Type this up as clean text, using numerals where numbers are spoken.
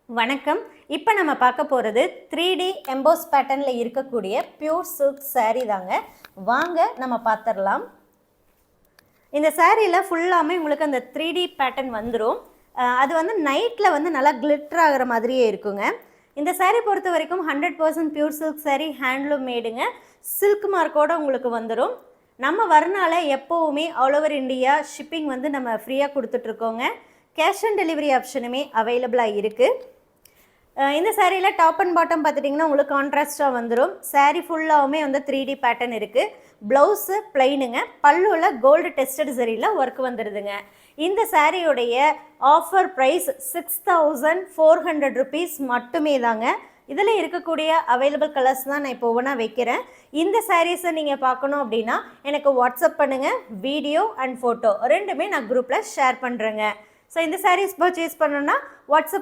வணக்கம். இப்போ நம்ம பார்க்க போகிறது 3D எம்போஸ் பேட்டர்னில் இருக்கக்கூடிய பியூர் சில்க் saree தாங்க. வாங்க நம்ம பார்த்துடலாம். இந்த சாரியில் ஃபுல்லாமே உங்களுக்கு அந்த 3D பேட்டர்ன் வந்துடும். அது வந்து நைட்டில் வந்து நல்லா கிளிட்டர் ஆகிற மாதிரியே இருக்குங்க. இந்த saree பொறுத்த வரைக்கும் 100% பியூர் சில்க் saree, ஹேண்ட்லூம் மேடுங்க. சில்க் மார்க்கோடு உங்களுக்கு வந்துடும். நம்ம வரனால எப்போவுமே ஆல் ஓவர் இந்தியா ஷிப்பிங் வந்து நம்ம ஃப்ரீயாக கொடுத்துட்ருக்கோங்க. கேஷ் ஆன் டெலிவரி ஆப்ஷனுமே அவைலபிளாக இருக்குது. இந்த சாரியில் டாப் அண்ட் பாட்டம் பார்த்துட்டிங்கன்னா உங்களுக்கு கான்ட்ராஸ்ட்டாக வந்துடும். சாரீ ஃபுல்லாகவுமே வந்து 3D பேட்டர்ன் இருக்குது. ப்ளவுஸு பிளைனுங்க, பல்லுவில் கோல்டு டெஸ்டட் சரியில் ஒர்க் வந்துடுதுங்க. இந்த சாரியுடைய ஆஃபர் ப்ரைஸ் 6400 rupees மட்டுமே தாங்க. இதில் இருக்கக்கூடிய அவைலபிள் கலர்ஸ் தான் நான் இப்போ ஒவ்வொன்றா வைக்கிறேன். இந்த சாரீஸை நீங்கள் பார்க்கணும் அப்படின்னா எனக்கு வாட்ஸ்அப் பண்ணுங்கள். வீடியோ அண்ட் ஃபோட்டோ ரெண்டுமே நான் குரூப்பில் ஷேர் பண்ணுறேங்க. ஸோ இந்த சாரீஸ் பர்ச்சேஸ் பண்ணணுன்னா வாட்ஸ்அப்